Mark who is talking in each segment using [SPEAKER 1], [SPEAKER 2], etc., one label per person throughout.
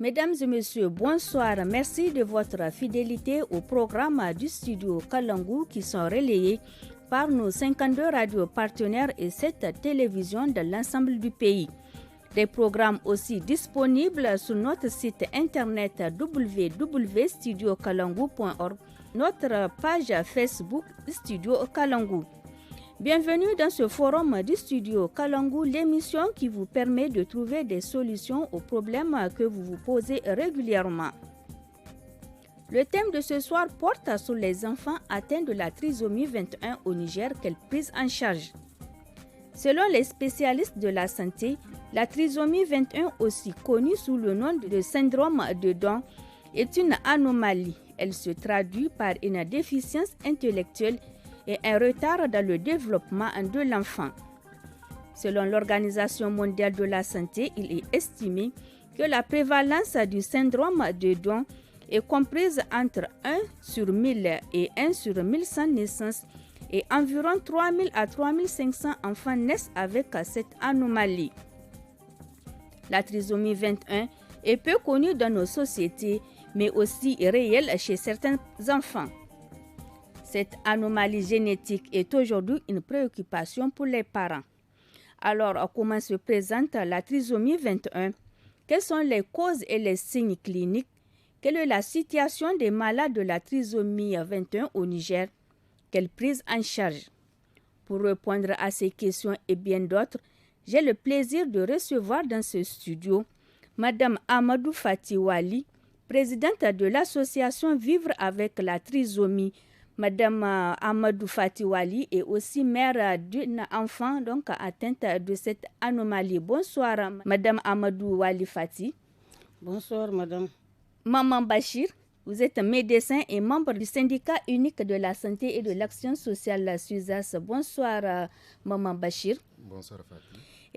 [SPEAKER 1] Mesdames et messieurs, bonsoir. Merci de votre fidélité au programme du studio Kalangu qui sont relayés par nos 52 radios partenaires et 7 télévisions de l'ensemble du pays. Des programmes aussi disponibles sur notre site internet www.studiokalangu.org, notre page Facebook Studio Kalangu. Bienvenue dans ce forum du studio Kalangu, l'émission qui vous permet de trouver des solutions aux problèmes que vous vous posez régulièrement. Le thème de ce soir porte sur les enfants atteints de la trisomie 21 au Niger, quelle prise en charge. Selon les spécialistes de la santé, la trisomie 21, aussi connue sous le nom de syndrome de Down, est une anomalie. Elle se traduit par une déficience intellectuelle et un retard dans le développement de l'enfant. Selon l'Organisation mondiale de la santé, il est estimé que la prévalence du syndrome de Down est comprise entre 1 sur 1000 et 1 sur 1100 naissances et environ 3000 à 3500 enfants naissent avec cette anomalie. La trisomie 21 est peu connue dans nos sociétés, mais aussi réelle chez certains enfants. Cette anomalie génétique est aujourd'hui une préoccupation pour les parents. Alors, comment se présente la trisomie 21? Quelles sont les causes et les signes cliniques? Quelle est la situation des malades de la trisomie 21 au Niger? Quelle prise en charge? Pour répondre à ces questions et bien d'autres, j'ai le plaisir de recevoir dans ce studio Madame Amadou Fatiwali, présidente de l'association Vivre avec la trisomie. Madame Amadou Fatiwali est aussi mère d'un enfant donc atteinte de cette anomalie. Bonsoir, Madame Amadou Wali Fati.
[SPEAKER 2] Bonsoir, Madame.
[SPEAKER 1] Maman Bachir, vous êtes médecin et membre du syndicat unique de la santé et de l'action sociale SUSAS. Bonsoir, Maman Bachir.
[SPEAKER 3] Bonsoir, Fati.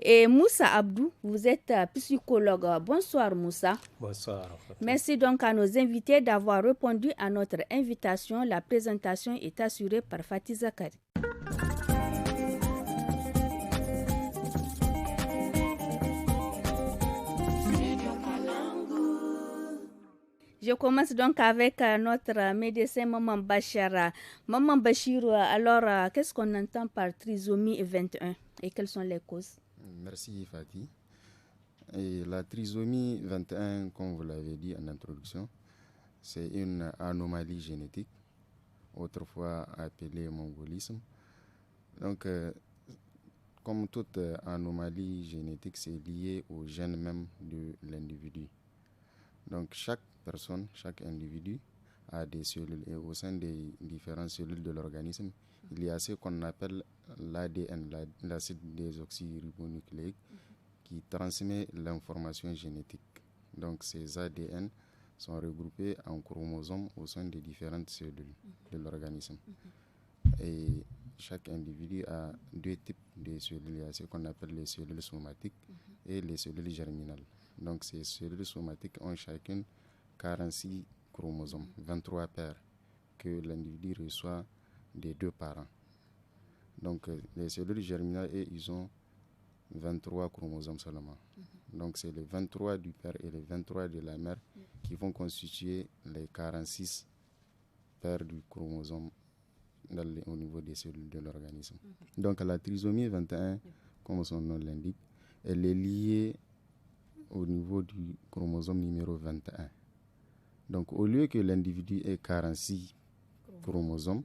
[SPEAKER 1] Et Moussa Abdou, vous êtes psychologue. Bonsoir Moussa.
[SPEAKER 4] Bonsoir.
[SPEAKER 1] Merci donc à nos invités d'avoir répondu à notre invitation. La présentation est assurée par Fatih Zakari. Je commence donc avec notre médecin Maman Bachara. Maman Bachir, alors qu'est-ce qu'on entend par trisomie 21 et quelles sont les causes?
[SPEAKER 3] Merci Fatih. Et la trisomie 21, comme vous l'avez dit en introduction, c'est une anomalie génétique, autrefois appelée mongolisme. Donc, comme toute anomalie génétique, c'est lié au gène même de l'individu. Donc, chaque personne, chaque individu a des cellules et au sein des différentes cellules de l'organisme, il y a ce qu'on appelle l'ADN, l'acide désoxyribonucléique, qui transmet l'information génétique. Donc ces ADN sont regroupés en chromosomes au sein des différentes cellules de l'organisme. Et chaque individu a deux types de cellules. Il y a ce qu'on appelle les cellules somatiques et les cellules germinales. Donc ces cellules somatiques ont chacune 46 chromosomes, 23 paires, que l'individu reçoit des deux parents. Donc les cellules germinales, ils ont 23 chromosomes seulement. Donc c'est les 23 du père et les 23 de la mère qui vont constituer les 46 paires du chromosome au niveau des cellules de l'organisme. Donc la trisomie 21, comme son nom l'indique, elle est liée au niveau du chromosome numéro 21. Donc au lieu que l'individu ait 46 chromosomes,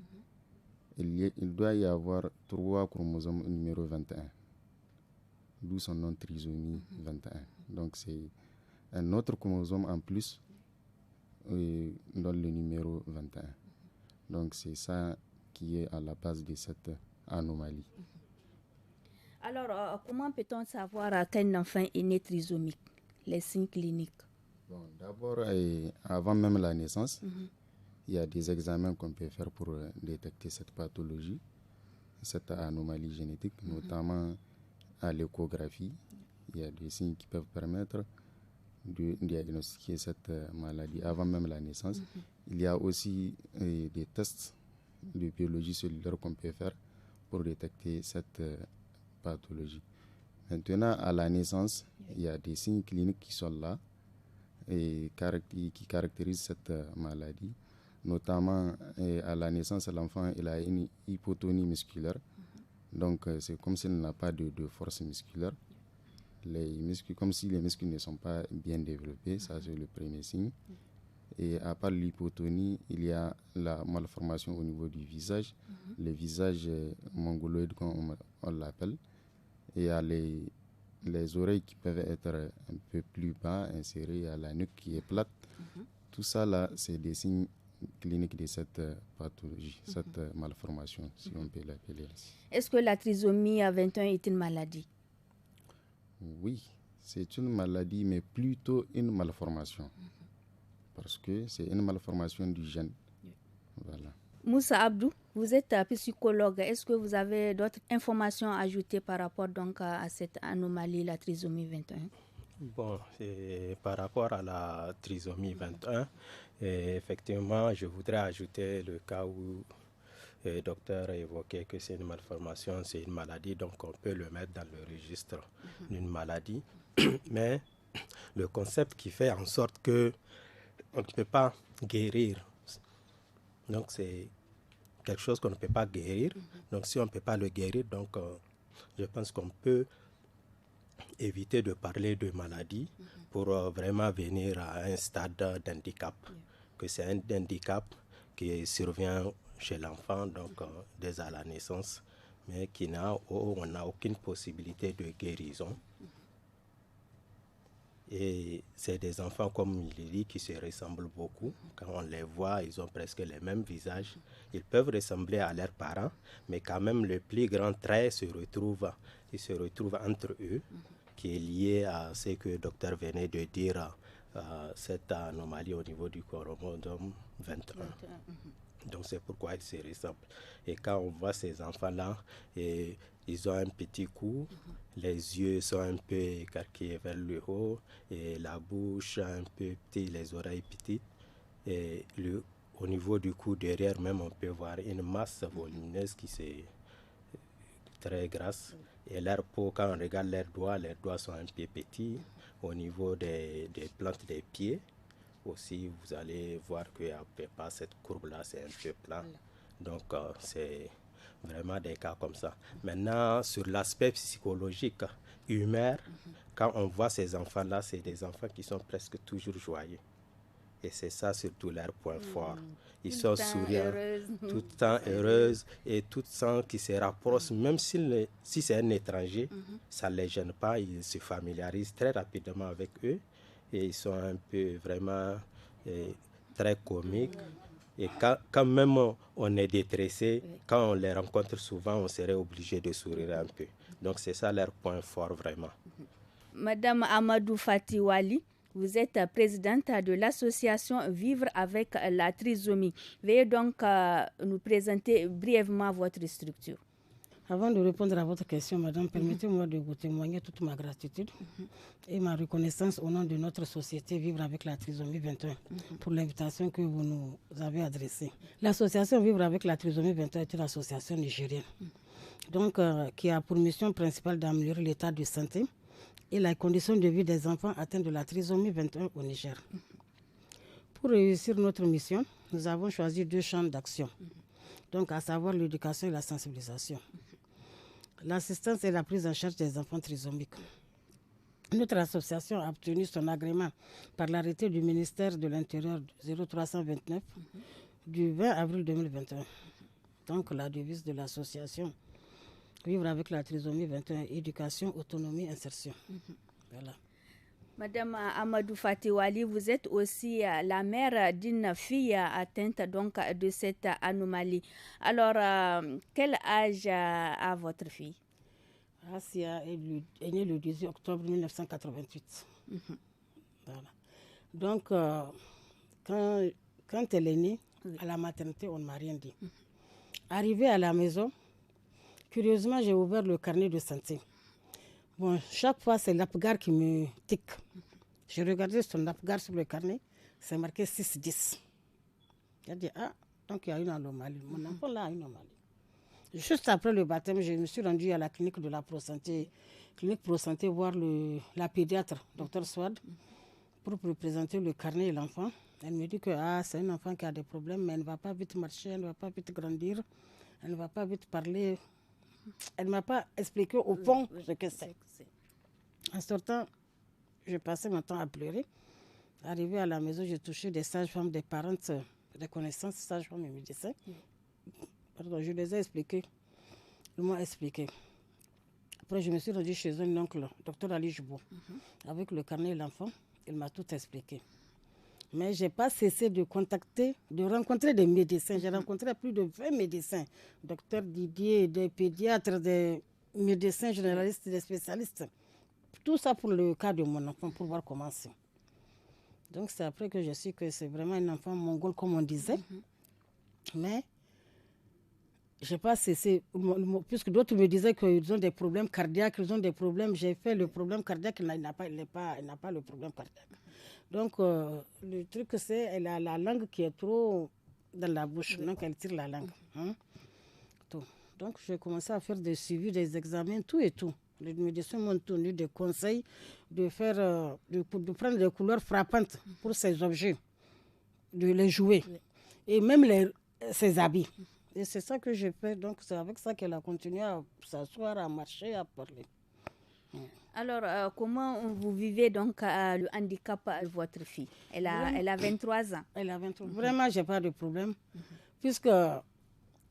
[SPEAKER 3] il doit y avoir 3 chromosomes numéro 21. D'où son nom trisomie 21. Donc c'est un autre chromosome en plus dans le numéro 21. Donc c'est ça qui est à la base de cette anomalie.
[SPEAKER 1] Alors, comment peut-on savoir qu'un enfant est né trisomique? Les signes cliniques.
[SPEAKER 3] Bon, d'abord, avant même la naissance, il y a des examens qu'on peut faire pour détecter cette pathologie, cette anomalie génétique, notamment à l'échographie. Il y a des signes qui peuvent permettre de diagnostiquer cette maladie avant même la naissance. Il y a aussi des tests de biologie cellulaire qu'on peut faire pour détecter cette pathologie. Maintenant, à la naissance, il y a des signes cliniques qui sont là. qui caractérisent cette maladie. Notamment, à la naissance, l'enfant il a une hypotonie musculaire. Donc, c'est comme s'il n'a pas de force musculaire. Comme si les muscles ne sont pas bien développés, ça c'est le premier signe. Et à part l'hypotonie, il y a la malformation au niveau du visage, le visage mongoloïde comme on l'appelle. Et il y a les oreilles qui peuvent être un peu plus bas, insérées, il y a la nuque qui est plate. Tout ça là, c'est des signes cliniques de cette pathologie, cette malformation, si on peut l'appeler ainsi.
[SPEAKER 1] Est-ce que la trisomie 21 est une maladie?
[SPEAKER 3] Oui, c'est une maladie, mais plutôt une malformation. Parce que c'est une malformation du gène. Voilà.
[SPEAKER 1] Moussa Abdou, vous êtes psychologue. Est-ce que vous avez d'autres informations à ajouter par rapport donc à cette anomalie, la trisomie 21?
[SPEAKER 4] Bon, par rapport à la trisomie 21, effectivement, je voudrais ajouter le cas où le docteur a évoqué que c'est une malformation, c'est une maladie, donc on peut le mettre dans le registre d'une maladie. Mais le concept qui fait en sorte que on ne peut pas guérir, donc c'est quelque chose qu'on ne peut pas guérir. Donc si on ne peut pas le guérir, donc je pense qu'on peut éviter de parler de maladie pour vraiment venir à un stade d'handicap, que c'est un handicap qui survient chez l'enfant, donc dès à la naissance, mais on n'a aucune possibilité de guérison. Et c'est des enfants, comme il dit, qui se ressemblent beaucoup. Quand on les voit, ils ont presque les mêmes visages. Ils peuvent ressembler à leurs parents, mais quand même le plus grand trait se retrouve entre eux, qui est lié à ce que le docteur venait de dire, cette anomalie au niveau du chromosome 21. Donc c'est pourquoi ils se ressemblent. Et quand on voit ces enfants-là, ils ont un petit cou, les yeux sont un peu écarquillés vers le haut, et la bouche un peu petite, les oreilles petites. Et au niveau du cou derrière même, on peut voir une masse volumineuse qui est très grasse. Et leur peau, quand on regarde leurs doigts sont un peu petits. Au niveau des plantes des pieds, aussi, vous allez voir qu'il n'y a pas cette courbe-là, c'est un peu plat. Donc, c'est vraiment des cas comme ça. Maintenant, sur l'aspect psychologique, humain, quand on voit ces enfants-là, c'est des enfants qui sont presque toujours joyeux. Et c'est ça surtout leur point fort. Ils sont souriants, tout le temps heureux, et tout le temps qui se rapprochent, même si c'est un étranger, ça ne les gêne pas, ils se familiarisent très rapidement avec eux. Et ils sont un peu vraiment très comiques. Et quand même on est détressé, quand on les rencontre souvent, on serait obligé de sourire un peu. Donc c'est ça leur point fort vraiment.
[SPEAKER 1] Madame Amadou Fatiwali, vous êtes présidente de l'association Vivre avec la trisomie. Veuillez donc nous présenter brièvement votre structure.
[SPEAKER 2] Avant de répondre à votre question, madame, permettez-moi de vous témoigner toute ma gratitude et ma reconnaissance au nom de notre société Vivre avec la trisomie 21 pour l'invitation que vous nous avez adressée. L'association Vivre avec la trisomie 21 est une association nigérienne donc, qui a pour mission principale d'améliorer l'état de santé et la condition de vie des enfants atteints de la trisomie 21 au Niger. Pour réussir notre mission, nous avons choisi 2 champs d'action, donc à savoir l'éducation et la sensibilisation. L'assistance et la prise en charge des enfants trisomiques. Notre association a obtenu son agrément par l'arrêté du ministère de l'Intérieur 0329 du 20 avril 2021. Donc la devise de l'association Vivre avec la trisomie 21, éducation, autonomie, insertion. Voilà.
[SPEAKER 1] Madame Amadou Fatiwali, vous êtes aussi la mère d'une fille atteinte donc de cette anomalie. Alors, quel âge a votre fille?
[SPEAKER 2] Asia est née le 18 octobre 1988. Voilà. Donc, quand elle est née, à la maternité, on ne m'a rien dit. Arrivée à la maison, curieusement, j'ai ouvert le carnet de santé. Bon, chaque fois, c'est l'APGAR qui me tique. J'ai regardé son APGAR sur le carnet, c'est marqué 6-10. J'ai dit, donc il y a une anomalie. Mon enfant là a une anomalie. Juste après le baptême, je me suis rendue à la clinique de la Pro-Santé, voir la pédiatre, Dr Swad, pour présenter le carnet et l'enfant. Elle me dit que c'est un enfant qui a des problèmes, mais elle ne va pas vite marcher, elle ne va pas vite grandir, elle ne va pas vite parler. Elle ne m'a pas expliqué au fond ce que c'est. En sortant, je passais mon temps à pleurer. Arrivé à la maison, j'ai touché des sages-femmes, des parents, des connaissances, sages-femmes et médecins. Pardon, je les ai expliqués. Ils m'ont expliqué. Après, je me suis rendue chez un oncle, docteur Ali Joubo, avec le carnet et l'enfant. Il m'a tout expliqué. Mais je n'ai pas cessé de rencontrer des médecins. J'ai rencontré plus de 20 médecins. Docteur Didier, des pédiatres, des médecins généralistes, des spécialistes. Tout ça pour le cas de mon enfant, pour voir comment c'est. Donc c'est après que je sais que c'est vraiment un enfant mongol, comme on disait. Mais je n'ai pas cessé, puisque d'autres me disaient qu'ils ont des problèmes cardiaques, ils ont des problèmes. J'ai fait le problème cardiaque, il n'a pas le problème cardiaque. Donc, le truc, c'est qu'elle a la langue qui est trop dans la bouche, donc elle tire la langue. Tout. Donc, j'ai commencé à faire des suivis, des examens, tout et tout. Les médecins m'ont donné des conseils de prendre des couleurs frappantes pour ces objets, de les jouer, et même ses habits. Et c'est ça que j'ai fait. Donc, c'est avec ça qu'elle a continué à s'asseoir, à marcher, à parler.
[SPEAKER 1] Alors, comment vous vivez donc le handicap de votre fille? Elle a 23 ans.
[SPEAKER 2] Elle a 23 ans. Vraiment, je n'ai pas de problème. Puisque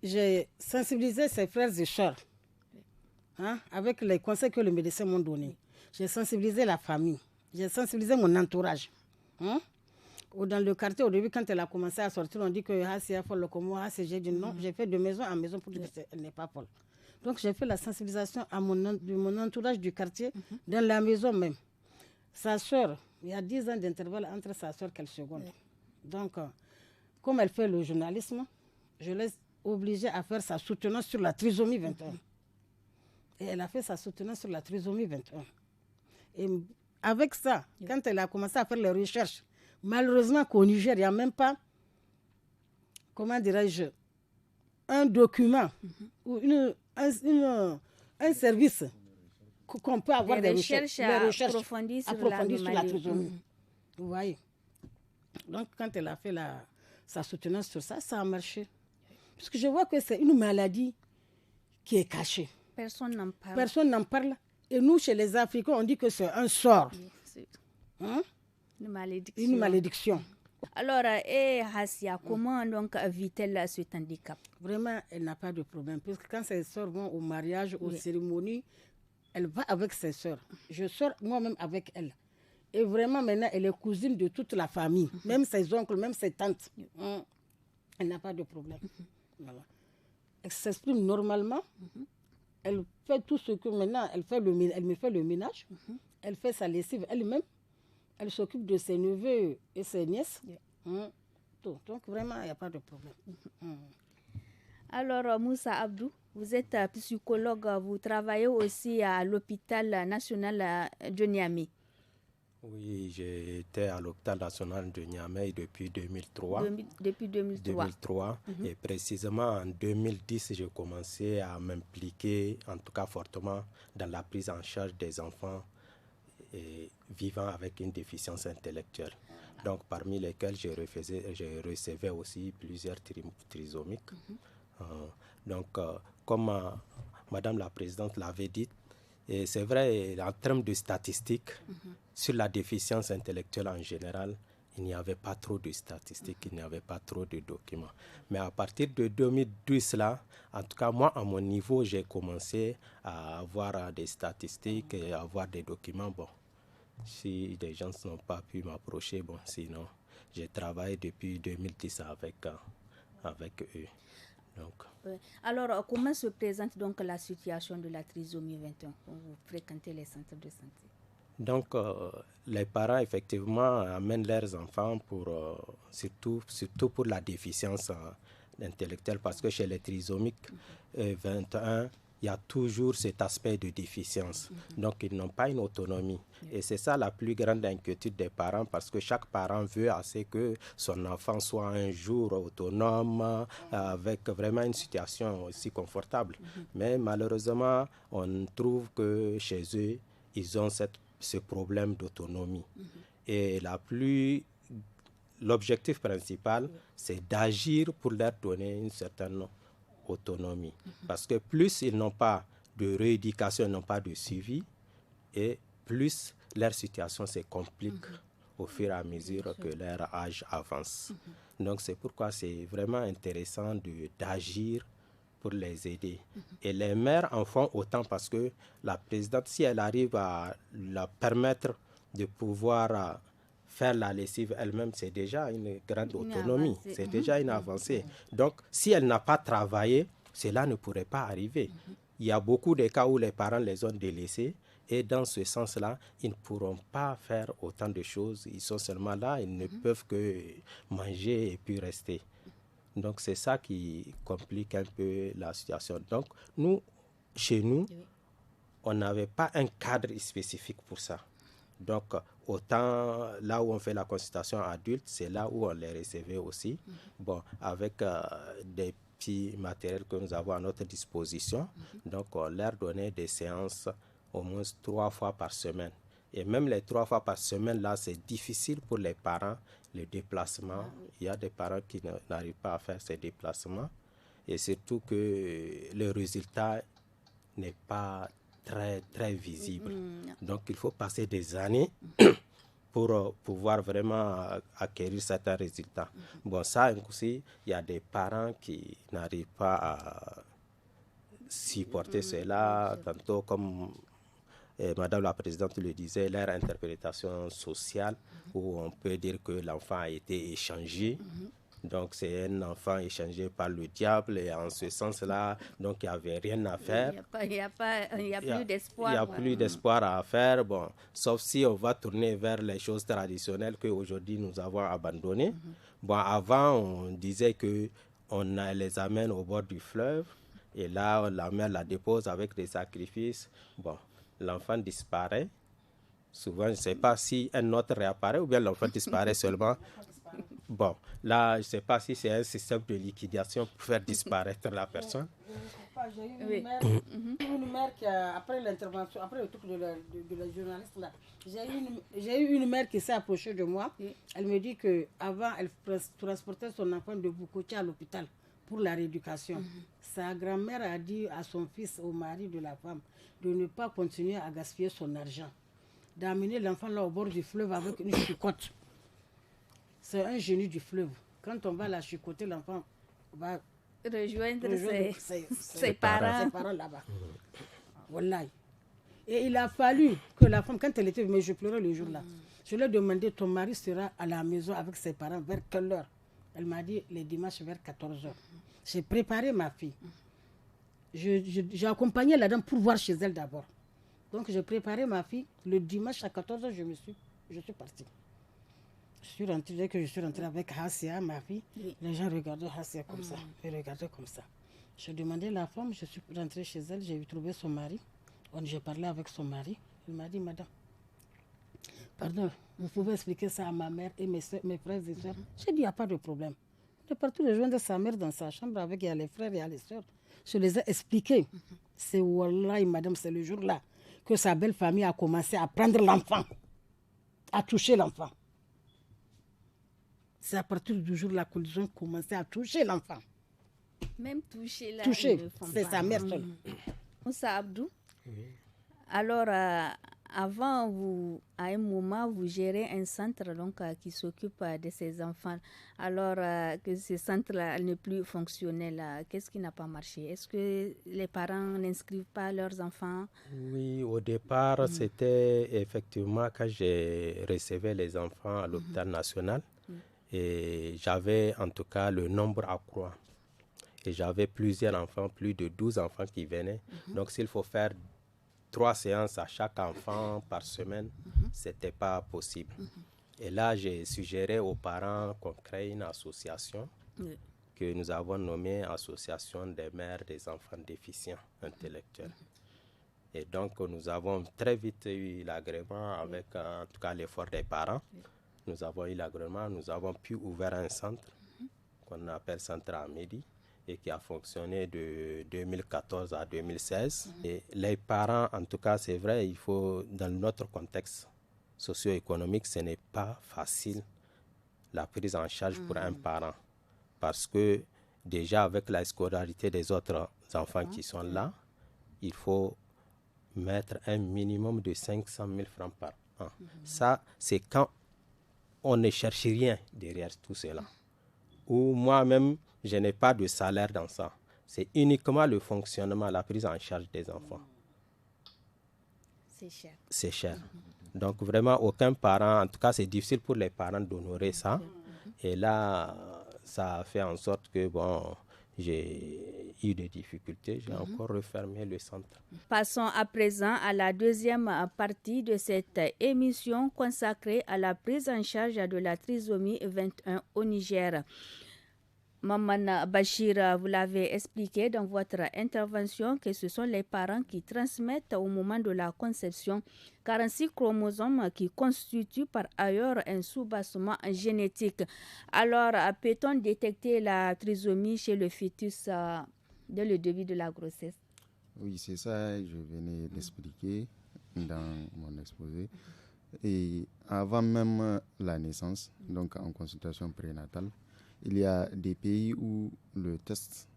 [SPEAKER 2] j'ai sensibilisé ses frères et sœurs avec les conseils que les médecins m'ont donnés. J'ai sensibilisé la famille. J'ai sensibilisé mon entourage. Dans le quartier, au début, quand elle a commencé à sortir, on dit que c'est folle comme moi. J'ai dit non. J'ai fait de maison en maison pour dire qu'elle n'est pas folle. Donc, j'ai fait la sensibilisation de mon entourage du quartier, dans la maison même. Sa soeur, il y a 10 ans d'intervalle entre sa soeur et le second. Donc, comme elle fait le journalisme, je l'ai obligée à faire sa soutenance sur la trisomie 21. Et elle a fait sa soutenance sur la trisomie 21. Et avec ça, quand elle a commencé à faire les recherches, malheureusement qu'au Niger, il n'y a même pas, comment dirais-je, un document ou un service qu'on peut avoir des recherches approfondies sur la trisomie. Vous voyez. Donc, quand elle a fait sa soutenance sur ça, ça a marché. Parce que je vois que c'est une maladie qui est cachée.
[SPEAKER 1] Personne n'en parle.
[SPEAKER 2] Personne n'en parle. Et nous, chez les Africains, on dit que c'est un sort.
[SPEAKER 1] Une malédiction.
[SPEAKER 2] Une malédiction.
[SPEAKER 1] Alors, Hassia, comment donc vit-elle ce handicap?
[SPEAKER 2] Vraiment, elle n'a pas de problème. Parce que quand ses sœurs vont au mariage, aux cérémonies, elle va avec ses sœurs. Je sors moi-même avec elle. Et vraiment, maintenant, elle est cousine de toute la famille. Même ses oncles, même ses tantes. Elle n'a pas de problème. Voilà. Elle s'exprime normalement. Elle fait tout ce que maintenant, elle me fait le ménage. Elle fait sa lessive elle-même. Elle s'occupe de ses neveux et ses nièces. Donc, vraiment, il n'y a pas de problème.
[SPEAKER 1] Alors, Moussa Abdou, vous êtes psychologue, vous travaillez aussi à l'hôpital national de Niamey.
[SPEAKER 4] Oui, j'étais à l'hôpital national de Niamey depuis 2003.
[SPEAKER 1] Depuis 2003.
[SPEAKER 4] Et précisément en 2010, j'ai commencé à m'impliquer, en tout cas fortement, dans la prise en charge des enfants vivant avec une déficience intellectuelle. Donc, parmi lesquels je recevais aussi plusieurs trisomiques. Donc, comme Madame la Présidente l'avait dit, et c'est vrai, en termes de statistiques, sur la déficience intellectuelle en général, il n'y avait pas trop de statistiques, il n'y avait pas trop de documents. Mais à partir de 2012, là, en tout cas, moi, à mon niveau, j'ai commencé à avoir des statistiques et à avoir des documents. Bon, si des gens n'ont pas pu m'approcher, bon, sinon, j'ai travaillé depuis 2010 avec eux. Donc.
[SPEAKER 1] Alors, comment se présente donc la situation de la trisomie 21 quand vous fréquentez les centres de santé?
[SPEAKER 4] Donc, les parents, effectivement, amènent leurs enfants surtout pour la déficience intellectuelle, parce que chez les trisomiques 21, il y a toujours cet aspect de déficience. Donc, ils n'ont pas une autonomie. Et c'est ça la plus grande inquiétude des parents, parce que chaque parent veut assez que son enfant soit un jour autonome, avec vraiment une situation aussi confortable. Mais malheureusement, on trouve que chez eux, ils ont ce problème d'autonomie. Et l'objectif principal, c'est d'agir pour leur donner une certaine autonomie. Parce que plus ils n'ont pas de rééducation, ils n'ont pas de suivi, et plus leur situation se complique au fur et à mesure que leur âge avance. Donc c'est pourquoi c'est vraiment intéressant d'agir pour les aider. Et les mères en font autant parce que la présidente, si elle arrive à leur permettre de pouvoir faire la lessive elle-même, c'est déjà une grande autonomie, c'est déjà une avancée. Donc si elle n'a pas travaillé, cela ne pourrait pas arriver. Il y a beaucoup de cas où les parents les ont délaissés, et dans ce sens-là, ils ne pourront pas faire autant de choses. Ils sont seulement là, ils ne peuvent que manger et puis rester. Donc c'est ça qui complique un peu la situation. Donc chez nous, on n'avait pas un cadre spécifique pour ça. Donc autant là où on fait la consultation adulte, c'est là où on les recevait aussi. Bon, avec des petits matériels que nous avons à notre disposition. Donc on leur donnait des séances au moins 3 fois par semaine. Et même les 3 fois par semaine, là, c'est difficile pour les parents, les déplacements. Il y a des parents qui n'arrivent pas à faire ces déplacements. Et surtout que le résultat n'est pas très, très visible. Donc, il faut passer des années pour pouvoir vraiment acquérir certains résultats. Bon, ça aussi, il y a des parents qui n'arrivent pas à supporter cela, tantôt comme Madame la Présidente le disait, leur interprétation sociale, où on peut dire que l'enfant a été échangé. Donc c'est un enfant échangé par le diable, et en ce sens-là, donc il n'y avait rien à faire.
[SPEAKER 1] Il n'y a plus d'espoir.
[SPEAKER 4] Il n'y a plus d'espoir à faire, bon, sauf si on va tourner vers les choses traditionnelles qu'aujourd'hui nous avons abandonnées. Bon, avant, on disait qu'on les amène au bord du fleuve, et là, la mère la dépose avec des sacrifices. Bon, l'enfant disparaît. Souvent, je ne sais pas si un autre réapparaît ou bien l'enfant disparaît seulement. Bon, là, je ne sais pas si c'est un système de liquidation pour faire disparaître la personne.
[SPEAKER 2] J'ai eu une mère qui a, après l'intervention, après le truc de la journaliste là, j'ai eu une mère qui s'est approchée de moi. Elle me dit qu'avant, elle transportait son enfant de Bukoti à l'hôpital pour la rééducation. Sa grand-mère a dit à son fils, au mari de la femme, de ne pas continuer à gaspiller son argent, d'amener l'enfant là au bord du fleuve avec une chicotte. C'est un génie du fleuve. Quand on va la chicoter, l'enfant va
[SPEAKER 1] rejoindre ses parents
[SPEAKER 2] là-bas. Wallahi. Et il a fallu que la femme, quand elle était, mais je pleurais le jour-là, je lui ai demandé, ton mari sera à la maison avec ses parents vers quelle heure? Elle m'a dit, les dimanches vers 14h. J'ai préparé ma fille. J'ai accompagné la dame pour voir chez elle d'abord. Donc j'ai préparé ma fille. Le dimanche à 14h, je suis partie. Dès que je suis rentrée avec Hassia, ma fille, les gens regardaient Hassia comme ça. Ils regardaient comme ça. J'ai demandé à la femme, je suis rentrée chez elle, j'ai trouvé son mari. J'ai parlé avec son mari. Il m'a dit, madame, pardon, vous pouvez expliquer ça à ma mère et mes frères et soeurs. J'ai dit, il n'y a pas de problème. Il est parti rejoindre sa mère dans sa chambre avec il y a les frères et il y a les soeurs. Je les ai expliqués. C'est wallahi, madame, c'est le jour-là que sa belle famille a commencé à prendre l'enfant, à toucher l'enfant. C'est à partir du jour là qu'ils ont commencé à toucher l'enfant.
[SPEAKER 1] Même toucher là.
[SPEAKER 2] Toucher, c'est sa mère seule.
[SPEAKER 1] Moussa Abdou, alors avant, à un moment, vous gérez un centre donc, qui s'occupe de ces enfants. Alors que ce centre-là n'est plus fonctionnel, qu'est-ce qui n'a pas marché? Est-ce que les parents n'inscrivent pas leurs enfants?
[SPEAKER 4] Oui, au départ, c'était effectivement quand j'ai recevais les enfants à l'hôpital national. Et j'avais en tout cas le nombre à croître. Et j'avais plusieurs enfants, plus de 12 enfants qui venaient. Donc s'il faut faire 3 séances à chaque enfant par semaine, ce n'était pas possible. Et là, j'ai suggéré aux parents qu'on crée une association que nous avons nommée Association des mères des enfants déficients intellectuels. Et donc nous avons très vite eu l'agrément avec en tout cas l'effort des parents. Nous avons eu l'agrément, nous avons pu ouvrir un centre qu'on appelle Centre Amédi et qui a fonctionné de 2014 à 2016. Et les parents, en tout cas, c'est vrai, il faut, dans notre contexte, socio-économique, ce n'est pas facile la prise en charge pour un parent. Parce que déjà avec la scolarité des autres enfants qui sont là, il faut mettre un minimum de 500 000 francs par an. Ça, c'est quand on ne cherche rien derrière tout cela. Ou moi-même, je n'ai pas de salaire dans ça. C'est uniquement le fonctionnement, la prise en charge des enfants.
[SPEAKER 1] C'est cher.
[SPEAKER 4] C'est cher. Donc vraiment, aucun parent, en tout cas, c'est difficile pour les parents d'honorer ça. Et là, ça a fait en sorte que, bon, j'ai eu des difficultés. J'ai encore refermé le centre.
[SPEAKER 1] Passons à présent à la deuxième partie de cette émission consacrée à la prise en charge de la trisomie 21 au Niger. Maman Bachir, vous l'avez expliqué dans votre intervention que ce sont les parents qui transmettent au moment de la conception 46 chromosomes qui constituent par ailleurs un soubassement génétique. Alors, peut-on détecter la trisomie chez le fœtus dès le début de la grossesse?
[SPEAKER 3] Oui, c'est ça que je venais d'expliquer dans mon exposé. Et avant même la naissance, donc en consultation prénatale, il y a des pays où le test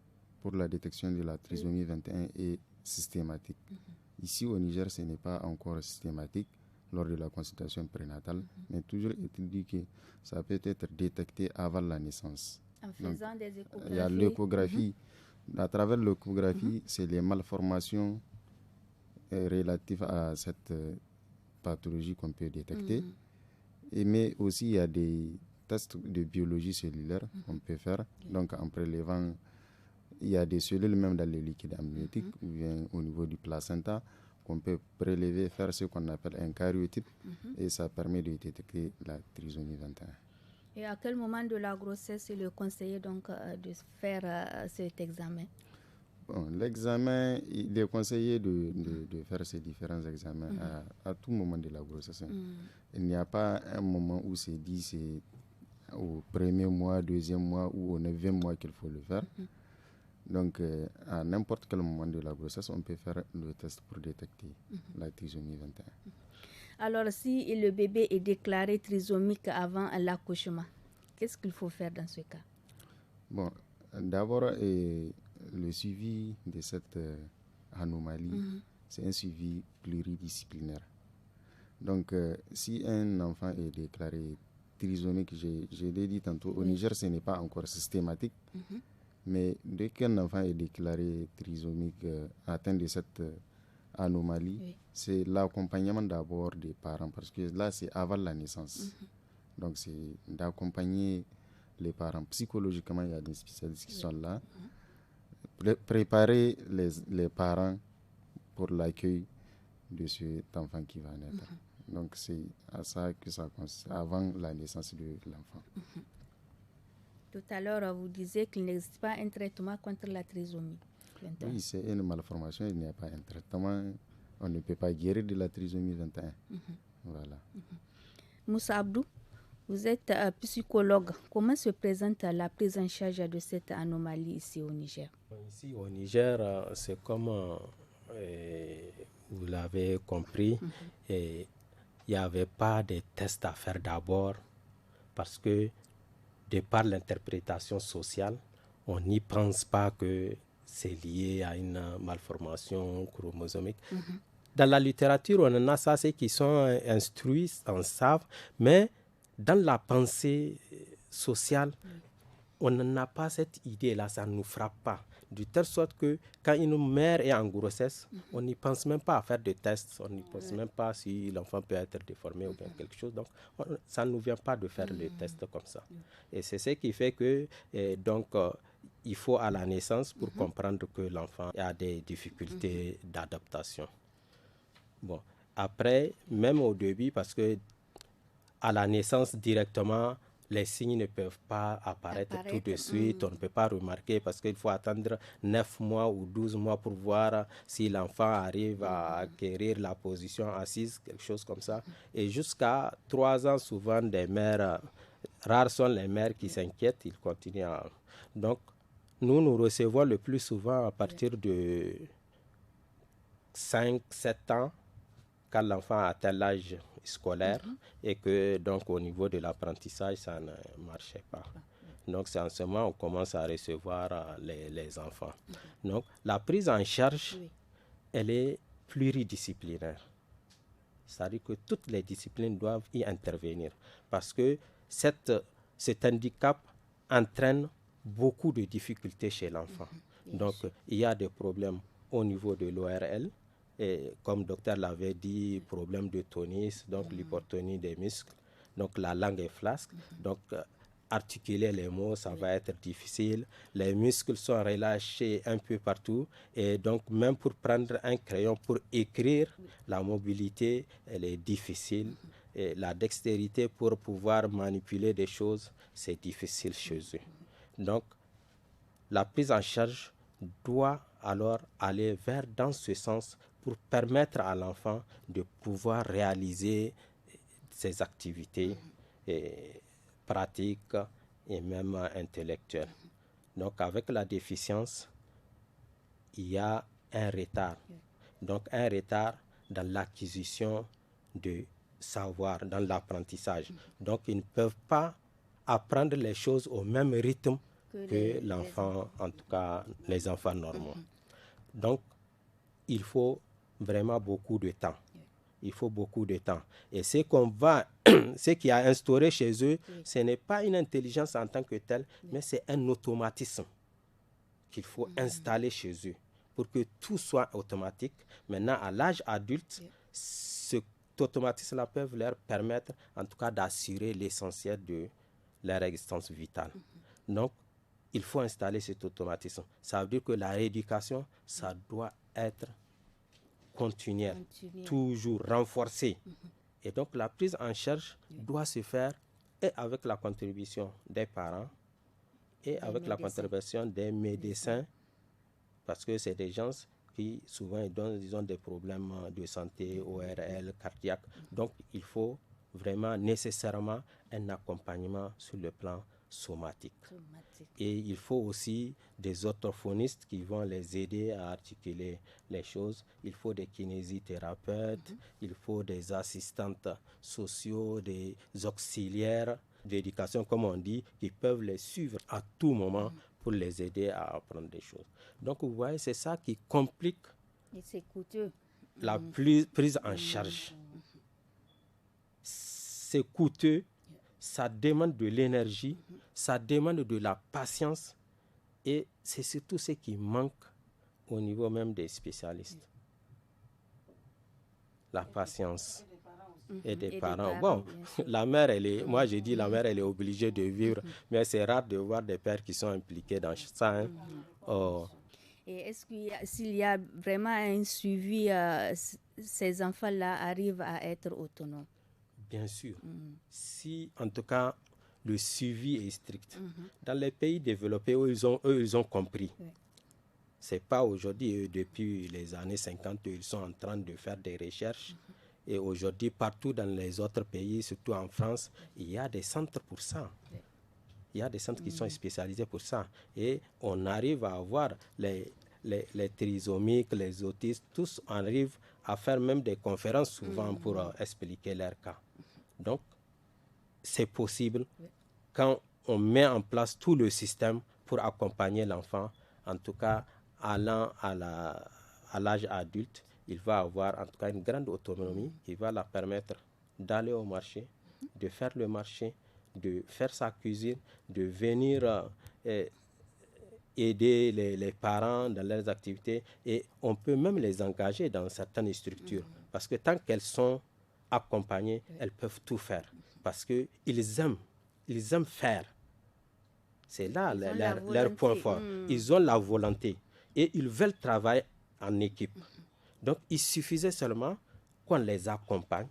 [SPEAKER 3] pour la détection de la trisomie 21 est systématique. Ici au Niger, ce n'est pas encore systématique lors de la consultation prénatale, mais toujours est-il dit que ça peut être détecté avant la naissance.
[SPEAKER 1] En faisant des échographies.
[SPEAKER 3] Il y a l'échographie. À travers l'échographie, c'est les malformations relatives à cette pathologie qu'on peut détecter. Mais aussi, il y a des tests de biologie cellulaire qu'on peut faire. Donc, en prélevant, il y a des cellules même dans le liquide amniotique ou bien au niveau du placenta qu'on peut prélever, faire ce qu'on appelle un karyotype et ça permet de détecter la trisomie 21.
[SPEAKER 1] Et à quel moment de la grossesse il est conseillé donc de faire cet examen?
[SPEAKER 3] Bon, l'examen, il est conseillé de faire ces différents examens à tout moment de la grossesse. Il n'y a pas un moment où c'est dit c'est au premier mois, deuxième mois ou au 9e mois qu'il faut le faire. Donc, à n'importe quel moment de la grossesse, on peut faire le test pour détecter la trisomie 21.
[SPEAKER 1] Alors, si le bébé est déclaré trisomique avant l'accouchement, qu'est-ce qu'il faut faire dans ce cas? Bon,
[SPEAKER 3] d'abord, le suivi de cette anomalie, c'est un suivi pluridisciplinaire. Donc, si un enfant est déclaré trisomique, je l'ai dit tantôt, au Niger, ce n'est pas encore systématique. Mais dès qu'un enfant est déclaré trisomique, atteint de cette anomalie, c'est l'accompagnement d'abord des parents, parce que là, c'est avant la naissance. Donc, c'est d'accompagner les parents. Psychologiquement, il y a des spécialistes qui sont là. Préparer les parents pour l'accueil de cet enfant qui va naître. Donc, c'est à ça que ça consiste, avant la naissance de l'enfant.
[SPEAKER 1] Tout à l'heure, vous disiez qu'il n'existe pas un traitement contre la trisomie.
[SPEAKER 3] Oui, c'est une malformation, il n'y a pas un traitement. On ne peut pas guérir de la trisomie 21. Voilà.
[SPEAKER 1] Moussa Abdou, vous êtes psychologue. Comment se présente la prise en charge de cette anomalie ici au Niger?
[SPEAKER 4] Ici au Niger, c'est comme vous l'avez compris, il n'y avait pas de tests à faire d'abord parce que de par l'interprétation sociale, on n'y pense pas que c'est lié à une malformation chromosomique. Dans la littérature, on en a ça, ceux qui sont instruits en savent, mais dans la pensée sociale, on n'en a pas cette idée-là, ça ne nous frappe pas. De telle sorte que quand une mère est en grossesse, on n'y pense même pas à faire de tests, on n'y pense même pas si l'enfant peut être déformé ou bien quelque chose. Donc, ça ne nous vient pas de faire le test comme ça. Et c'est ce qui fait que, il faut à la naissance pour comprendre que l'enfant a des difficultés d'adaptation. Bon, après, même au début, parce que à la naissance directement, les signes ne peuvent pas apparaître tout de suite, on ne peut pas remarquer parce qu'il faut attendre 9 mois ou 12 mois pour voir si l'enfant arrive à acquérir la position assise, quelque chose comme ça. Et jusqu'à 3 ans, souvent, des mères, rares sont les mères qui s'inquiètent, ils continuent à... Donc, nous recevons le plus souvent à partir de 5-7 ans quand l'enfant atteint l'âge scolaire et que donc au niveau de l'apprentissage, ça ne marchait pas. Donc c'est en ce moment qu'on commence à recevoir les enfants. Donc la prise en charge, elle est pluridisciplinaire. C'est-à-dire que toutes les disciplines doivent y intervenir parce que cet handicap entraîne beaucoup de difficultés chez l'enfant. Donc il y a des problèmes au niveau de l'ORL, et comme le docteur l'avait dit, problème de tonus, donc l'hypotonie des muscles, donc la langue est flasque, donc articuler les mots, ça va être difficile, les muscles sont relâchés un peu partout, et donc même pour prendre un crayon pour écrire, la mobilité, elle est difficile, et la dextérité pour pouvoir manipuler des choses, c'est difficile chez eux. Donc, la prise en charge doit alors aller dans ce sens pour permettre à l'enfant de pouvoir réaliser ses activités pratiques et même intellectuelles. Donc avec la déficience, il y a un retard. Donc un retard dans l'acquisition de savoir, dans l'apprentissage. Donc ils ne peuvent pas apprendre les choses au même rythme que l'enfant, en tout cas les enfants normaux. Donc, il faut vraiment beaucoup de temps. Il faut beaucoup de temps. Et ce qui a instauré chez eux, ce n'est pas une intelligence en tant que telle, mais c'est un automatisme qu'il faut installer chez eux pour que tout soit automatique. Maintenant, à l'âge adulte, cet automatisme-là peut leur permettre, en tout cas, d'assurer l'essentiel de leur existence vitale. Donc, il faut installer cet automatisme. Ça veut dire que la rééducation, ça doit être continuelle, toujours renforcée. Et donc la prise en charge doit se faire et avec la contribution des parents et avec la contribution des médecins, parce que c'est des gens qui souvent ils ont des problèmes de santé, ORL, cardiaque. Donc il faut vraiment nécessairement un accompagnement sur le plan somatique. Et il faut aussi des orthophonistes qui vont les aider à articuler les choses. Il faut des kinésithérapeutes, il faut des assistantes sociaux, des auxiliaires d'éducation, comme on dit, qui peuvent les suivre à tout moment pour les aider à apprendre des choses. Donc vous voyez, c'est ça qui complique la prise en charge. C'est coûteux. Ça demande de l'énergie, ça demande de la patience et c'est surtout ce qui manque au niveau même des spécialistes. La patience et des parents. Bon, la mère, moi je dis la mère, elle est obligée de vivre, mais c'est rare de voir des pères qui sont impliqués dans ça.
[SPEAKER 1] Et est-ce s'il y a vraiment un suivi, ces enfants-là arrivent à être autonomes?
[SPEAKER 4] Bien sûr. Si, en tout cas, le suivi est strict. Dans les pays développés où ils ont compris. C'est pas aujourd'hui, depuis les années 50, ils sont en train de faire des recherches. Et aujourd'hui, partout dans les autres pays, surtout en France, il y a des centres pour ça. Il y a des centres qui sont spécialisés pour ça. Et on arrive à avoir les trisomiques, les autistes, tous arrivent à faire même des conférences souvent pour expliquer leur cas. Donc, c'est possible quand on met en place tout le système pour accompagner l'enfant, en tout cas, allant à l'âge adulte, il va avoir en tout cas une grande autonomie qui va la permettre d'aller au marché, de faire le marché, de faire sa cuisine, de venir aider les parents dans leurs activités et on peut même les engager dans certaines structures parce que tant qu'elles sont accompagnées, elles peuvent tout faire parce qu'ils aiment faire. C'est là leur point fort. Ils ont la volonté et ils veulent travailler en équipe. Donc, il suffisait seulement qu'on les accompagne,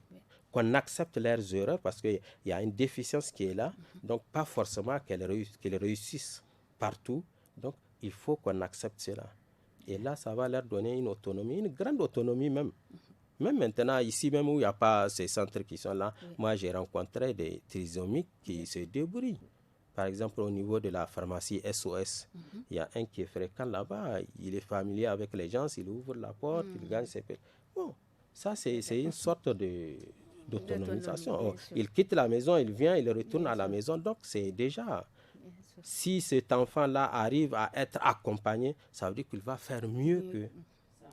[SPEAKER 4] qu'on accepte leurs erreurs parce qu'il y a une déficience qui est là. Donc, pas forcément qu'elles réussissent partout. Donc, il faut qu'on accepte cela. Et là, ça va leur donner une autonomie, une grande autonomie même. Même maintenant, ici même où il n'y a pas ces centres qui sont là, moi, j'ai rencontré des trisomiques qui se débrouillent. Par exemple, au niveau de la pharmacie SOS, il y a un qui est fréquent là-bas, il est familier avec les gens, il ouvre la porte, il gagne ses paix. Bon, Ça, c'est une sorte d'autonomisation. Il quitte la maison, il vient, il retourne à la maison. Donc, c'est déjà... Si cet enfant-là arrive à être accompagné, ça veut dire qu'il va faire mieux que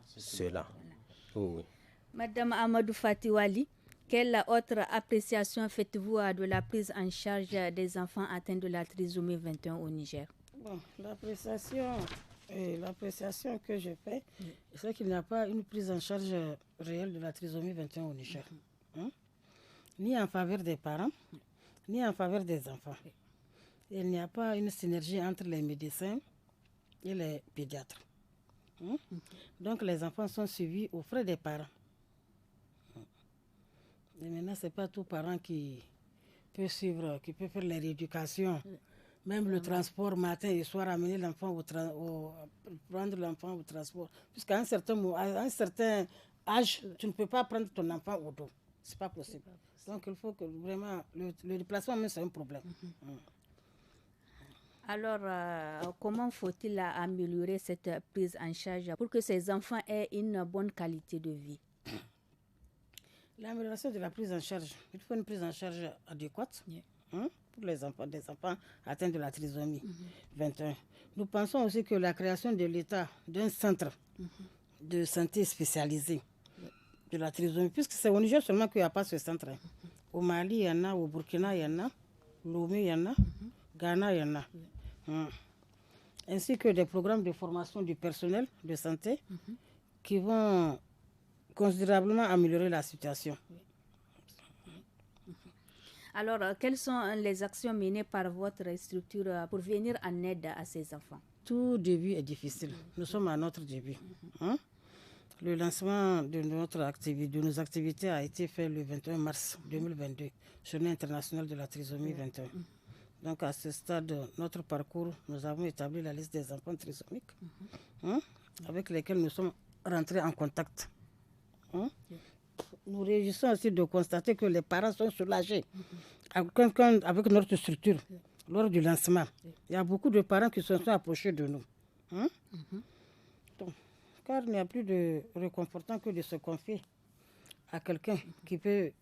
[SPEAKER 4] cela. Oh, oui.
[SPEAKER 1] Madame Amadou Fatiwali, quelle autre appréciation faites-vous de la prise en charge des enfants atteints de la trisomie 21 au Niger?
[SPEAKER 2] Bon, l'appréciation que je fais, c'est qu'il n'y a pas une prise en charge réelle de la trisomie 21 au Niger. Ni en faveur des parents, ni en faveur des enfants. Il n'y a pas une synergie entre les médecins et les pédiatres. Donc les enfants sont suivis aux frais des parents. Et maintenant, ce n'est pas tout parent qui peut suivre, qui peut faire la rééducation. Même le transport matin et soir, amener l'enfant prendre l'enfant au transport. Puisqu'à un certain âge, tu ne peux pas prendre ton enfant au dos. Ce n'est pas possible. Donc il faut que vraiment, le déplacement même c'est un problème.
[SPEAKER 1] Alors, comment faut-il améliorer cette prise en charge pour que ces enfants aient une bonne qualité de vie?
[SPEAKER 2] L'amélioration de la prise en charge, il faut une prise en charge adéquate pour les enfants, des enfants atteints de la trisomie 21. Nous pensons aussi que la création de l'État d'un centre de santé spécialisé de la trisomie, puisque c'est au Niger seulement qu'il n'y a pas ce centre. Au Mali, il y en a, au Burkina, il y en a, Lomé, il y en a, Ghana, il y en a. Ainsi que des programmes de formation du personnel de santé qui vont considérablement améliorer la situation.
[SPEAKER 1] Alors, quelles sont les actions menées par votre structure pour venir en aide à ces enfants?
[SPEAKER 2] Tout début est difficile. Nous sommes à notre début. Le lancement de nos activités a été fait le 21 mars 2022, Journée internationale de la trisomie 21. Donc à ce stade, notre parcours, nous avons établi la liste des enfants trisomiques avec lesquels nous sommes rentrés en contact. Nous réussissons aussi de constater que les parents sont soulagés avec notre structure lors du lancement. Il y a beaucoup de parents qui se sont approchés de nous. Donc, car il n'y a plus de réconfortant que de se confier à quelqu'un qui peut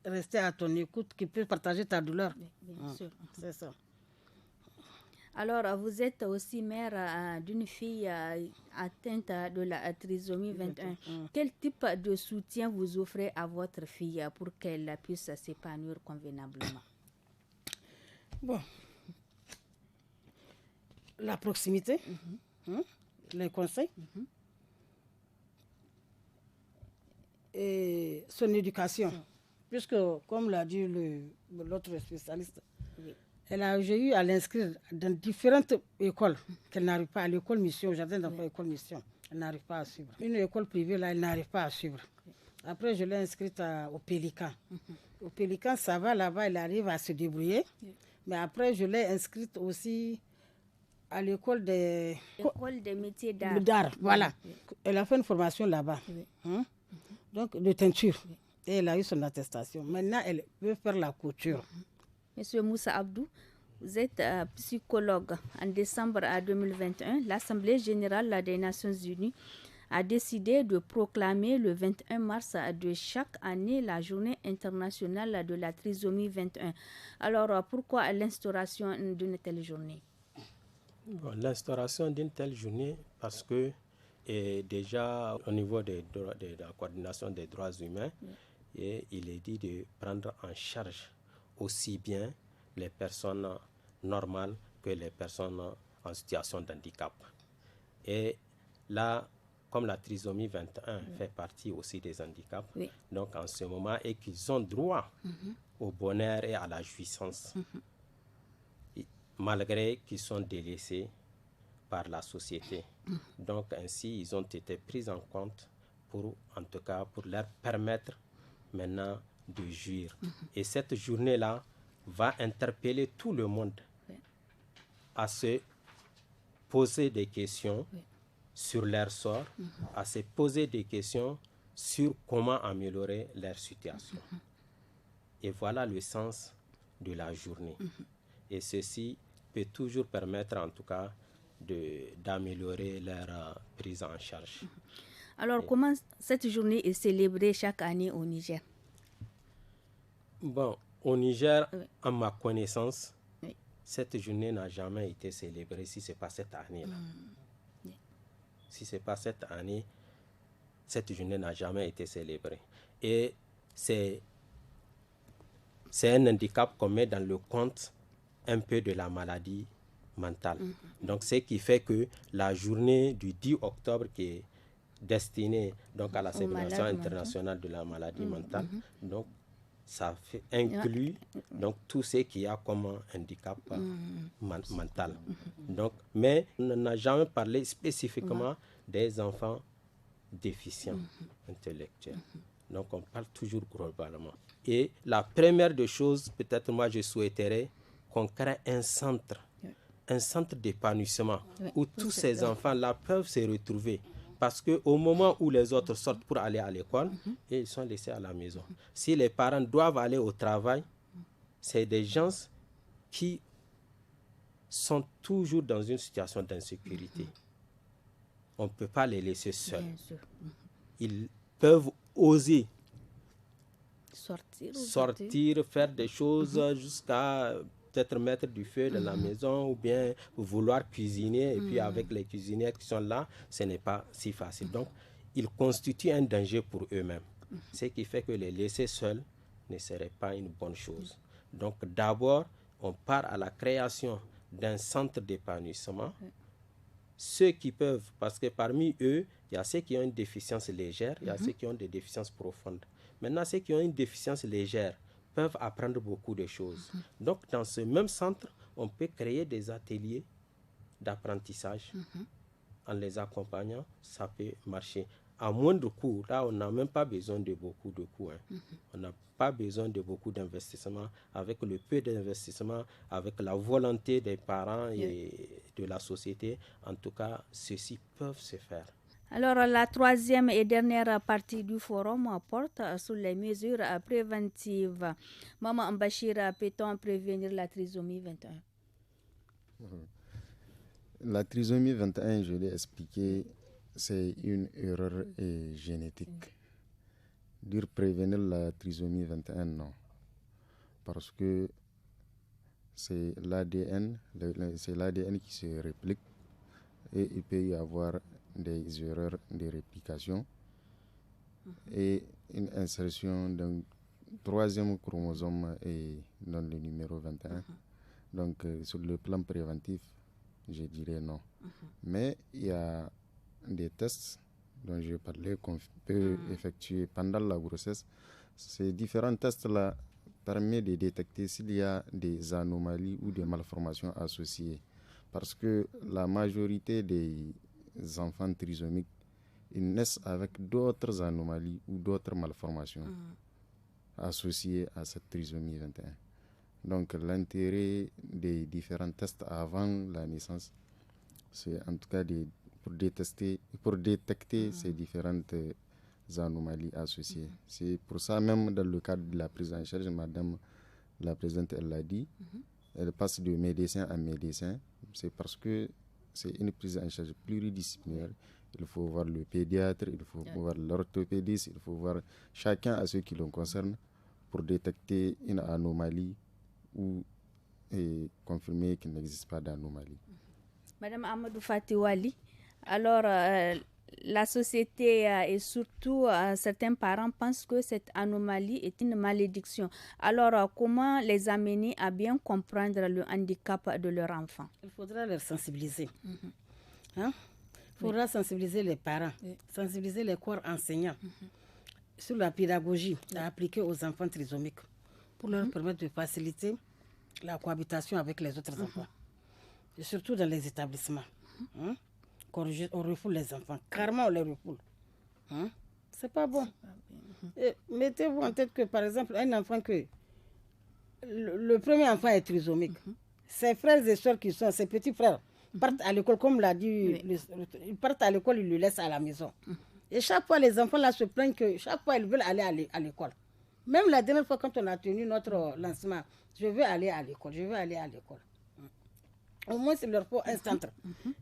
[SPEAKER 2] rester à ton écoute, qui peut partager ta douleur.
[SPEAKER 1] Bien sûr.
[SPEAKER 2] C'est ça.
[SPEAKER 1] Alors, vous êtes aussi mère d'une fille atteinte de la trisomie 21. Quel type de soutien vous offrez à votre fille pour qu'elle puisse s'épanouir convenablement?
[SPEAKER 2] Bon, la proximité, les conseils, et son éducation. Puisque, comme l'a dit l'autre spécialiste, j'ai eu à l'inscrire dans différentes écoles qu'elle n'arrive pas, à l'école mission, au jardin d'enfants, école mission, elle n'arrive pas à suivre. Une école privée, là, elle n'arrive pas à suivre. Après, je l'ai inscrite au Pélican. Au Pélican, ça va là-bas, elle arrive à se débrouiller. Mais après, je l'ai inscrite aussi à l'école des
[SPEAKER 1] métiers d'art.
[SPEAKER 2] D'art, voilà. Elle a fait une formation là-bas. Donc, de teinture. Et elle a eu son attestation. Maintenant, elle veut faire la couture.
[SPEAKER 1] Monsieur Moussa Abdou, vous êtes psychologue. En décembre 2021, l'Assemblée générale des Nations Unies a décidé de proclamer le 21 mars de chaque année la journée internationale de la trisomie 21. Alors, pourquoi l'instauration d'une telle journée?
[SPEAKER 4] L'instauration d'une telle journée, parce que déjà au niveau de la coordination des droits humains, il est dit de prendre en charge aussi bien les personnes normales que les personnes en situation de handicap. Et là, comme la trisomie 21 fait partie aussi des handicaps, donc en ce moment, et qu'ils ont droit au bonheur et à la jouissance, malgré qu'ils sont délaissés par la société. Donc ainsi, ils ont été pris en compte en tout cas, pour leur permettre maintenant de jouir. Et cette journée-là va interpeller tout le monde à se poser des questions sur leur sort, à se poser des questions sur comment améliorer leur situation. Et voilà le sens de la journée. Et ceci peut toujours permettre en tout cas d'améliorer leur prise en charge.
[SPEAKER 1] Alors, comment cette journée est célébrée chaque année au Niger?
[SPEAKER 4] Bon, au Niger, à ma connaissance, cette journée n'a jamais été célébrée si ce n'est pas cette année-là. Si ce n'est pas cette année, cette journée n'a jamais été célébrée. Et c'est un handicap qu'on met dans le compte un peu de la maladie mentale. Donc, ce qui fait que la journée du 10 octobre qui est destinée donc, à la célébration internationale de la maladie mentale, donc, ça inclut donc, tout ce qu'il y a comme handicap mental. Donc, mais on n'a jamais parlé spécifiquement des enfants déficients intellectuels. Donc, on parle toujours globalement. Et la première des choses, peut-être moi, je souhaiterais qu'on crée un centre d'épanouissement où tous ces enfants-là peuvent se retrouver. Parce qu'au moment où les autres sortent pour aller à l'école, ils sont laissés à la maison. Si les parents doivent aller au travail, c'est des gens qui sont toujours dans une situation d'insécurité. On ne peut pas les laisser seuls. Ils peuvent oser sortir, faire des choses jusqu'à peut-être mettre du feu dans la maison ou bien vouloir cuisiner. Et puis avec les cuisinières qui sont là, ce n'est pas si facile. Donc, ils constituent un danger pour eux-mêmes. Ce qui fait que les laisser seuls ne serait pas une bonne chose. Donc, d'abord, on part à la création d'un centre d'épanouissement. Ceux qui peuvent, parce que parmi eux, il y a ceux qui ont une déficience légère, il y a ceux qui ont des déficiences profondes. Maintenant, ceux qui ont une déficience légère peuvent apprendre beaucoup de choses. Donc, dans ce même centre, on peut créer des ateliers d'apprentissage. En les accompagnant, ça peut marcher. À moindre coût, là, on n'a même pas besoin de beaucoup de coûts. On n'a pas besoin de beaucoup d'investissement. Avec le peu d'investissement, avec la volonté des parents et de la société, en tout cas, ceux-ci peuvent se faire.
[SPEAKER 1] Alors, la troisième et dernière partie du forum porte sur les mesures préventives. Maman Mbachira, peut-on prévenir la trisomie 21?
[SPEAKER 3] La trisomie 21, je l'ai expliqué, c'est une erreur génétique. Dire prévenir la trisomie 21, non. Parce que c'est l'ADN qui se réplique et il peut y avoir des erreurs de réplication et une insertion d'un troisième chromosome dans le numéro 21. Donc, sur le plan préventif, je dirais non. Mais il y a des tests dont je parlais qu'on peut effectuer pendant la grossesse. Ces différents tests-là permettent de détecter s'il y a des anomalies ou des malformations associées. Parce que la majorité des enfants trisomiques, ils naissent avec d'autres anomalies ou d'autres malformations associées à cette trisomie 21. Donc l'intérêt des différents tests avant la naissance, c'est en tout cas pour détecter ces différentes anomalies associées. C'est pour ça même dans le cadre de la prise en charge, madame la présidente, elle l'a dit, elle passe de médecin à médecin. C'est parce que c'est une prise en charge pluridisciplinaire. Il faut voir le pédiatre, il faut voir l'orthopédiste, il faut voir chacun à ce qui le concerne pour détecter une anomalie ou confirmer qu'il n'existe pas d'anomalie.
[SPEAKER 1] Madame Amadou Fatiwali, alors la société et surtout certains parents pensent que cette anomalie est une malédiction. Alors comment les amener à bien comprendre le handicap de leur enfant?
[SPEAKER 2] Il faudra les sensibiliser. Il faudra sensibiliser les parents, sensibiliser les corps enseignants sur la pédagogie à appliquer aux enfants trisomiques pour leur permettre de faciliter la cohabitation avec les autres enfants. Et surtout dans les établissements. On refoule les enfants. Carrément, on les refoule. C'est pas bon. Et mettez-vous en tête que, par exemple, un enfant que... Le premier enfant est trisomique. Ses frères et soeurs qui sont ses petits frères partent à l'école, comme l'a dit, ils partent à l'école, ils le laissent à la maison. Et chaque fois, les enfants là se plaignent que chaque fois, ils veulent aller à l'école. Même la dernière fois, quand on a tenu notre lancement, je veux aller à l'école, je veux aller à l'école. Au moins, il leur faut un centre.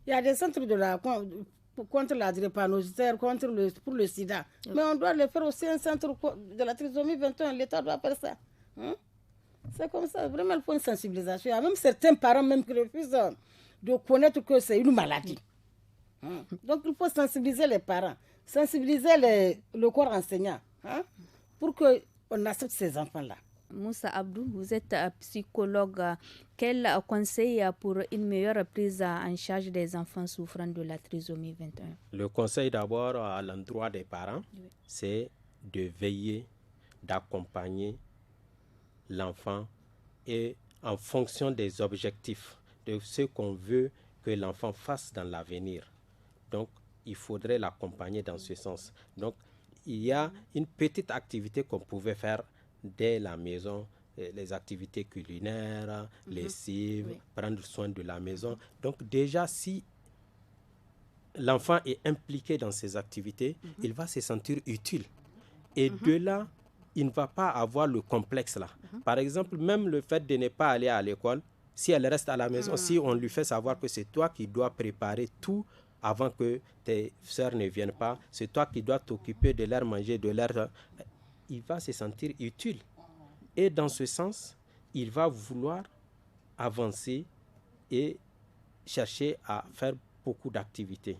[SPEAKER 2] Il y a des centres contre la drépanocytaire, pour le sida. Mais on doit le faire aussi un centre de la trisomie 21. L'État doit faire ça. C'est comme ça. Vraiment, il faut une sensibilisation. Il y a même certains parents même qui refusent de connaître que c'est une maladie. Donc, il faut sensibiliser les parents, sensibiliser le corps enseignant pour qu'on accepte ces enfants-là.
[SPEAKER 1] Moussa Abdou, vous êtes psychologue. Quel conseil pour une meilleure prise en charge des enfants souffrant de la trisomie 21?
[SPEAKER 4] Le conseil d'abord à l'endroit des parents, c'est de veiller, d'accompagner l'enfant et en fonction des objectifs, de ce qu'on veut que l'enfant fasse dans l'avenir. Donc, il faudrait l'accompagner dans ce sens. Donc, il y a une petite activité qu'on pouvait faire dès la maison, les activités culinaires, lessive, prendre soin de la maison. Donc déjà, si l'enfant est impliqué dans ces activités, il va se sentir utile. Et de là, il ne va pas avoir le complexe là. Par exemple, même le fait de ne pas aller à l'école, si elle reste à la maison, si on lui fait savoir que c'est toi qui dois préparer tout avant que tes sœurs ne viennent pas, c'est toi qui dois t'occuper de leur manger, de leur... il va se sentir utile. Et dans ce sens, il va vouloir avancer et chercher à faire beaucoup d'activités.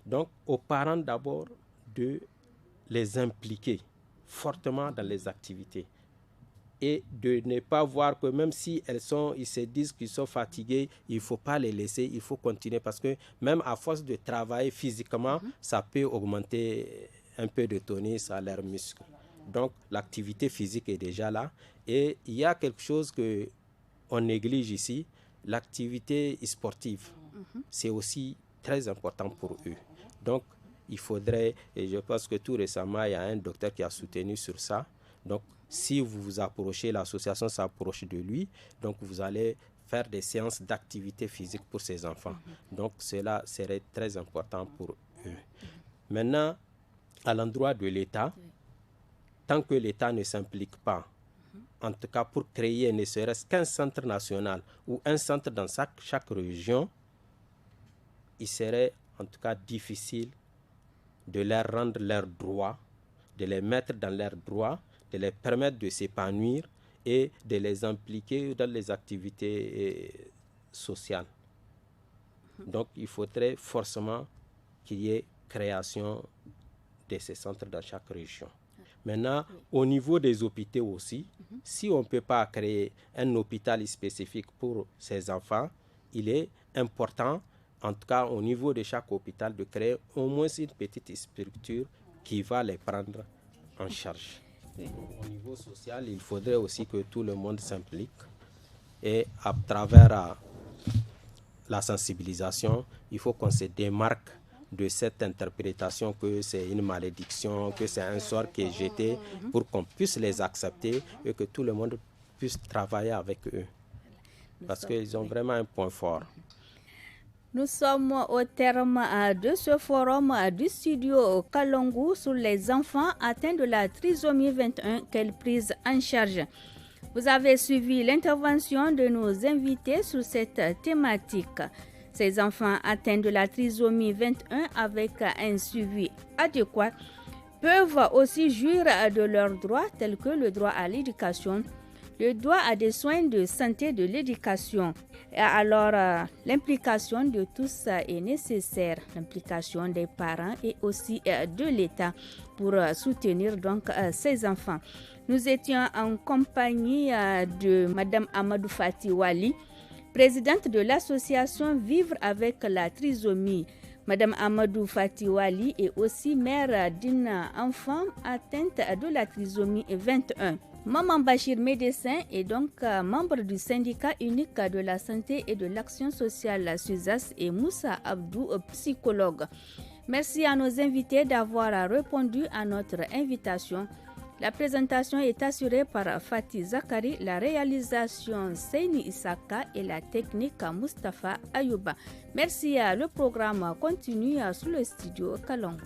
[SPEAKER 4] Donc, aux parents d'abord de les impliquer fortement dans les activités et de ne pas voir que même si ils se disent qu'ils sont fatigués, il ne faut pas les laisser, il faut continuer parce que même à force de travailler physiquement, ça peut augmenter un peu de tonus à leurs muscles. Donc, l'activité physique est déjà là. Et il y a quelque chose qu'on néglige ici, l'activité sportive. C'est aussi très important pour eux. Donc, il faudrait, et je pense que tout récemment, il y a un docteur qui a soutenu sur ça. Donc, si vous vous approchez, l'association s'approche de lui, donc vous allez faire des séances d'activité physique pour ces enfants. Donc, cela serait très important pour eux. Maintenant, à l'endroit de l'État, tant que l'État ne s'implique pas, en tout cas pour créer ne serait-ce qu'un centre national ou un centre dans chaque région, il serait en tout cas difficile de leur rendre leurs droits, de les mettre dans leurs droits, de les permettre de s'épanouir et de les impliquer dans les activités sociales. Donc il faudrait forcément qu'il y ait création de ces centres dans chaque région. Maintenant, au niveau des hôpitaux aussi, si on ne peut pas créer un hôpital spécifique pour ces enfants, il est important, en tout cas au niveau de chaque hôpital, de créer au moins une petite structure qui va les prendre en charge. Au niveau social, il faudrait aussi que tout le monde s'implique et à travers la sensibilisation, il faut qu'on se démarque de cette interprétation que c'est une malédiction, que c'est un sort qui est jeté, pour qu'on puisse les accepter et que tout le monde puisse travailler avec eux. Parce qu'ils ont vraiment un point fort.
[SPEAKER 1] Nous sommes au terme de ce forum du studio Kalangu sur les enfants atteints de la trisomie 21, quelle prise en charge. Vous avez suivi l'intervention de nos invités sur cette thématique. Ces enfants atteints de la trisomie 21 avec un suivi adéquat peuvent aussi jouir de leurs droits tels que le droit à l'éducation, le droit à des soins de santé de l'éducation. Alors, l'implication de tous est nécessaire, l'implication des parents et aussi de l'État pour soutenir donc ces enfants. Nous étions en compagnie de Mme Amadou Fati Wali, présidente de l'association Vivre avec la trisomie. Mme Amadou Fati Wali est aussi mère d'une enfant atteinte de la trisomie 21. Maman Bachir, médecin, est donc membre du syndicat unique de la santé et de l'action sociale SUSAS, et Moussa Abdou, psychologue. Merci à nos invités d'avoir répondu à notre invitation. La présentation est assurée par Fatih Zakari, la réalisation Seini Isaka et la technique Mustafa Ayouba. Merci. Le programme continue sur le studio Kalangu.